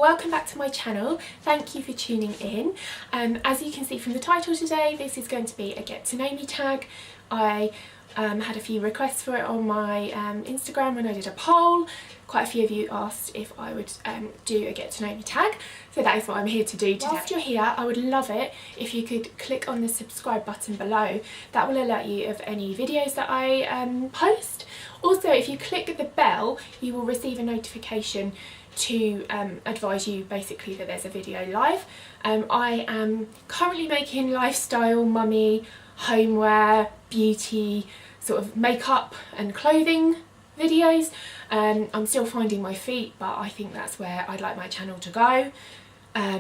welcome back to my channel. Thank you for tuning in. As you can see from the title today, this is going to be a get to know me tag. I had a few requests for it on my Instagram when I did a poll. Quite a few of you asked if I would do a get to know me tag, so that is what I'm here to do today. Whilst you're here, I would love it if you could click on the subscribe button below. That will alert you of any videos that I post. Also, if you click the bell, you will receive a notification to advise you basically that there's a video live. I am currently making lifestyle, mummy, homeware, beauty, sort of makeup and clothing videos. I'm still finding my feet, but I think that's where I'd like my channel to go.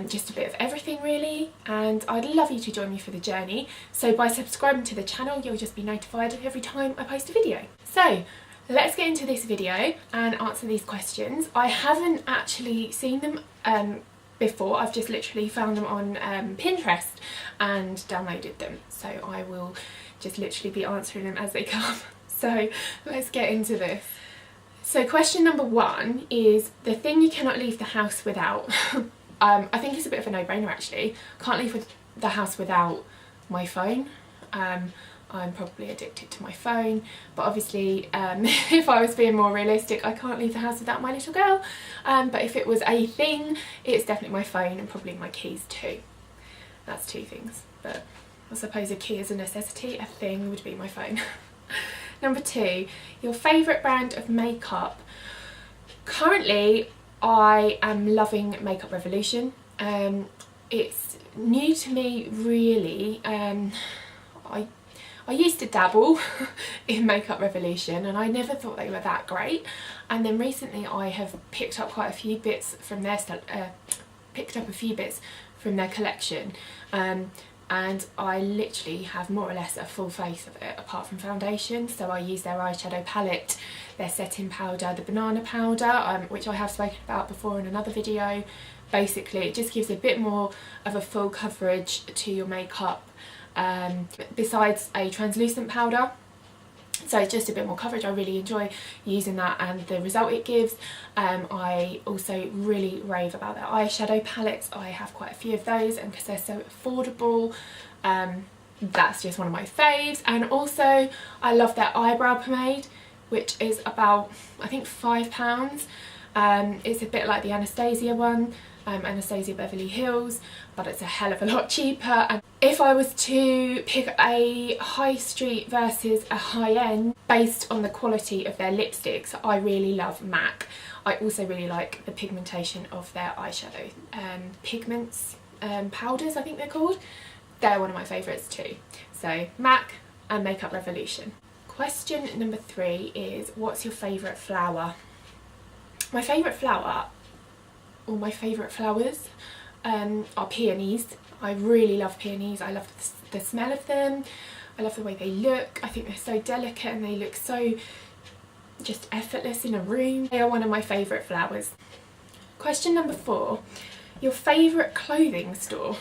Just a bit of everything really, and I'd love you to join me for the journey. So by subscribing to the channel, you'll just be notified every time I post a video. So let's get into this video and answer these questions. I haven't actually seen them before. I've just literally found them on Pinterest and downloaded them, so I will just literally be answering them as they come. So let's get into this. So question number one is the thing you cannot leave the house without. I think it's a bit of a no-brainer actually. Can't leave the house without my phone. I'm probably addicted to my phone, but obviously if I was being more realistic, I can't leave the house without my little girl. But if it was a thing, it's definitely my phone and probably my keys too. That's two things, but I suppose a key is a necessity. A thing would be my phone. Number two, your favourite brand of makeup. Currently I am loving Makeup Revolution. It's new to me really. I used to dabble in Makeup Revolution and I never thought they were that great, and then recently I have picked up quite a few bits from their collection, and I literally have more or less a full face of it apart from foundation. So I use their eyeshadow palette, their setting powder, the banana powder, which I have spoken about before in another video. Basically it just gives a bit more of a full coverage to your makeup, besides a translucent powder, so it's just a bit more coverage. I really enjoy using that and the result it gives. I also really rave about their eyeshadow palettes. I have quite a few of those, and because they're so affordable, that's just one of my faves. And also I love their eyebrow pomade, which is about, I think, £5. It's a bit like the Anastasia one, Anastasia Beverly Hills, but it's a hell of a lot cheaper. And if I was to pick a high street versus a high end based on the quality of their lipsticks, I really love MAC. I also really like the pigmentation of their eyeshadow pigments, powders I think they're called. They're one of my favourites too. So MAC and Makeup Revolution. Question number three is, what's your favourite flower? My favourite flower, or my favourite flowers, are peonies. I really love peonies. I love the smell of them. I love the way they look. I think they're so delicate and they look so just effortless in a room. They are one of my favourite flowers. Question number four, your favourite clothing store?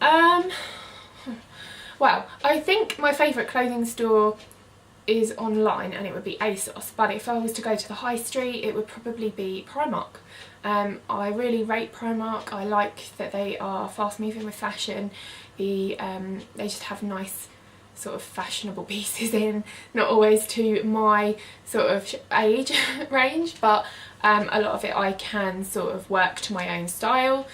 Well, I think my favourite clothing store is online and it would be ASOS, but if I was to go to the high street it would probably be Primark. I really rate Primark. I like that they are fast moving with fashion. They just have nice sort of fashionable pieces in, not always to my sort of age range, but a lot of it I can sort of work to my own style,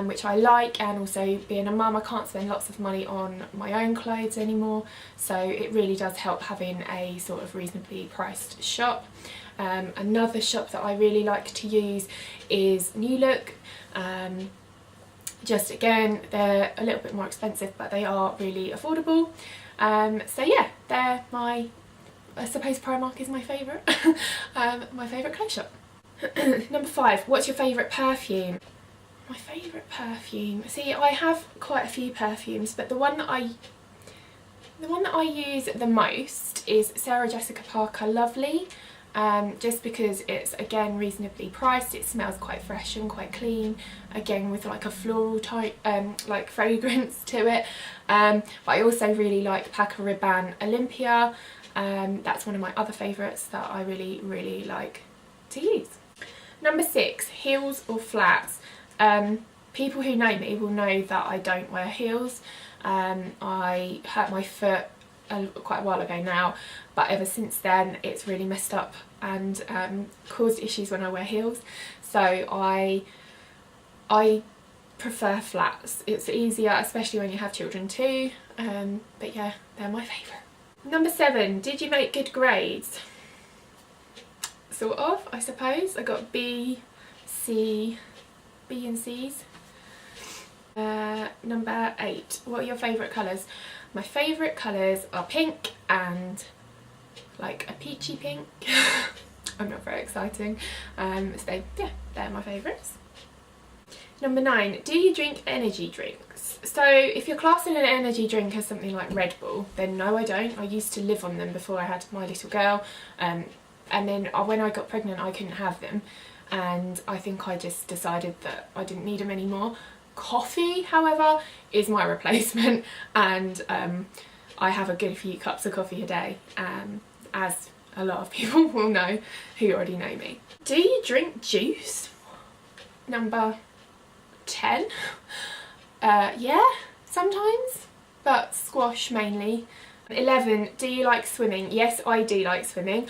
which I like. And also being a mum, I can't spend lots of money on my own clothes anymore, so it really does help having a sort of reasonably priced shop. Another shop that I really like to use is New Look. Just again, they're a little bit more expensive, but they are really affordable. So yeah, they're my, I suppose Primark is my favourite, my favourite clothes shop. Number five, what's your favourite perfume? My favourite perfume, see, I have quite a few perfumes, but the one that I use the most is Sarah Jessica Parker Lovely. Just because it's again reasonably priced. It smells quite fresh and quite clean, again with like a floral type like fragrance to it. But I also really like Paco Rabanne Olympia. That's one of my other favourites that I really like to use. Number 6, heels or flats. People who know me will know that I don't wear heels. I hurt my foot quite a while ago now, but ever since then it's really messed up and caused issues when I wear heels. So I prefer flats. It's easier, especially when you have children too. But yeah, they're my favourite. Number 7, did you make good grades? Sort of, I suppose. I got B and C's. Number 8, what are your favourite colours? My favourite colours are pink and like a peachy pink. I'm not very exciting. So yeah, they're my favourites. Number 9, do you drink energy drinks? So if you're classing an energy drink as something like Red Bull, then no, I don't. I used to live on them before I had my little girl, and then when I got pregnant I couldn't have them, and I think I just decided that I didn't need them anymore. Coffee, however, is my replacement, and I have a good few cups of coffee a day, as a lot of people will know who already know me. Do you drink juice? Number 10. Yeah, sometimes, but squash mainly. 11, do you like swimming? Yes, I do like swimming.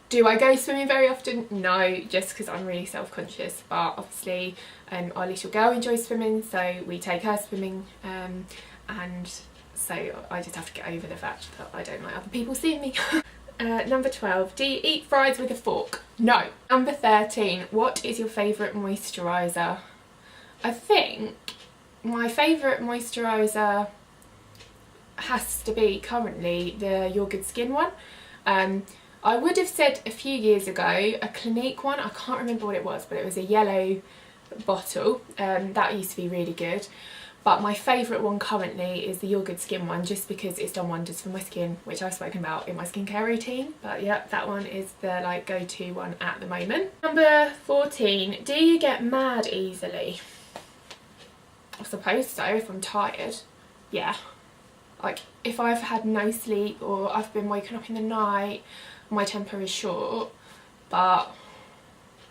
Do I go swimming very often? No, just because I'm really self-conscious, but obviously our little girl enjoys swimming, so we take her swimming, and so I just have to get over the fact that I don't like other people seeing me. Number 12, do you eat fries with a fork? No. Number 13, what is your favourite moisturiser? I think my favourite moisturiser has to be currently the Your Good Skin one. I would have said a few years ago a Clinique one. I can't remember what it was, but it was a yellow bottle. That used to be really good. But my favourite one currently is the Your Good Skin one, just because it's done wonders for my skin, which I've spoken about in my skincare routine. But yeah, that one is the like go-to one at the moment. Number 14, do you get mad easily? I suppose so, if I'm tired. Yeah. Like if I've had no sleep or I've been woken up in the night, my temper is short, but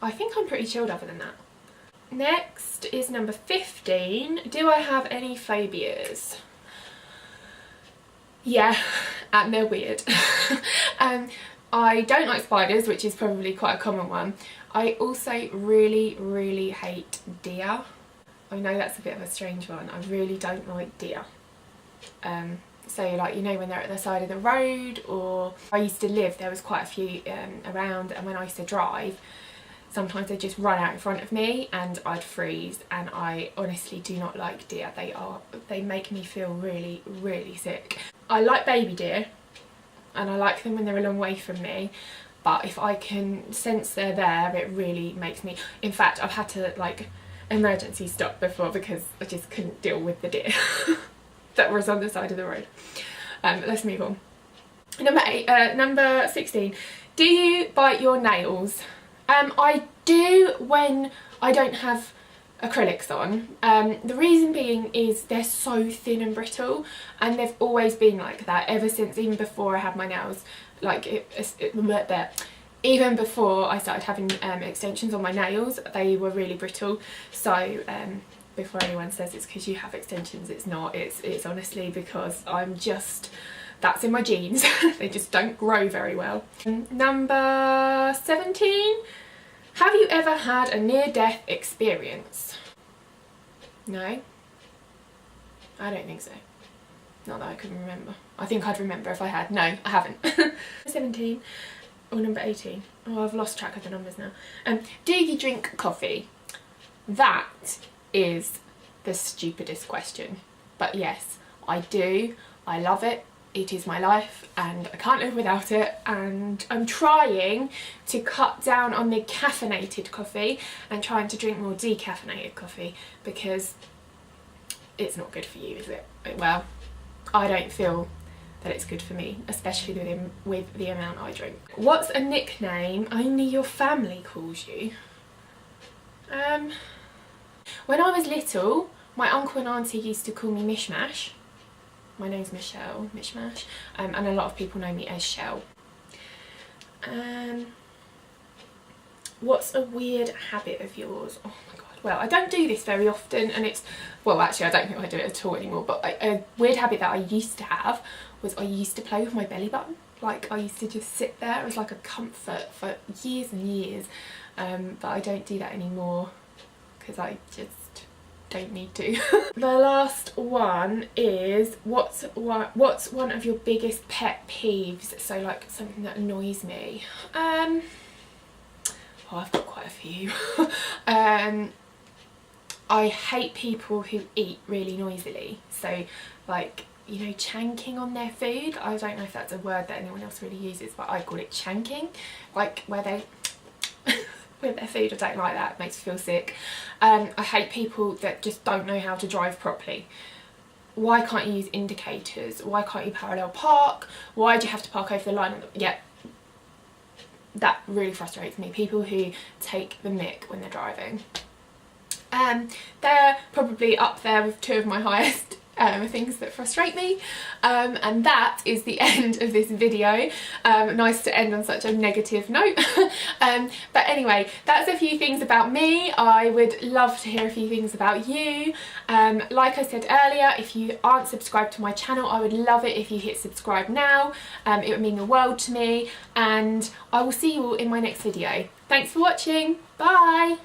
I think I'm pretty chilled other than that. Next is number 15. Do I have any phobias? Yeah, and they're weird. I don't like spiders, which is probably quite a common one. I also really hate deer. I know that's a bit of a strange one. I really don't like deer. So like, you know, when they're at the side of the road, or I used to live, there was quite a few around, and when I used to drive, sometimes they just run out in front of me and I'd freeze, and I honestly do not like deer. They make me feel really sick. I like baby deer and I like them when they're a long way from me, but if I can sense they're there, it really makes me, in fact I've had to like emergency stop before because I just couldn't deal with the deer that was on the side of the road. Let's move on. Number 16, do you bite your nails? I do when I don't have acrylics on. The reason being is they're so thin and brittle, and they've always been like that ever since, even before I had my nails, like even before I started having extensions on my nails, they were really brittle. So before anyone says it's because you have extensions, it's not. It's honestly because I'm just, that's in my genes. They just don't grow very well. Number 17, have you ever had a near-death experience? No, I don't think so. Not that I can remember. I think I'd remember if I had. No, I haven't. 17 or number 18. Oh, I've lost track of the numbers now. Do you drink coffee? That is the stupidest question. But yes, I do. I love it. It is my life and I can't live without it, and I'm trying to cut down on the caffeinated coffee and trying to drink more decaffeinated coffee, because it's not good for you, is it? Well, I don't feel that it's good for me, especially with the amount I drink. What's a nickname only your family calls you? When I was little, my uncle and auntie used to call me Mishmash. My name's Michelle, Mishmash, and a lot of people know me as Shell. what's a weird habit of yours? Oh my god, well, I don't do this very often, and it's, well, actually I don't think I do it at all anymore, but a weird habit that I used to have was I used to play with my belly button. Like, I used to just sit there as like a comfort for years and years, but I don't do that anymore because I just don't need to. The last one is, what's one of your biggest pet peeves? So like something that annoys me. Oh, I've got quite a few. I hate people who eat really noisily. So like, you know, chanking on their food. I don't know if that's a word that anyone else really uses, but I call it chanking. Like where they with their food. I don't like that, it makes me feel sick. I hate people that just don't know how to drive properly. Why can't you use indicators? Why can't you parallel park? Why do you have to park over the line? Yeah, that really frustrates me. People who take the mick when they're driving. They're probably up there with two of my highest things that frustrate me, and that is the end of this video. Nice to end on such a negative note. But anyway, that's a few things about me. I would love to hear a few things about you. Like I said earlier, if you aren't subscribed to my channel, I would love it if you hit subscribe now. It would mean the world to me, and I will see you all in my next video. Thanks for watching. Bye.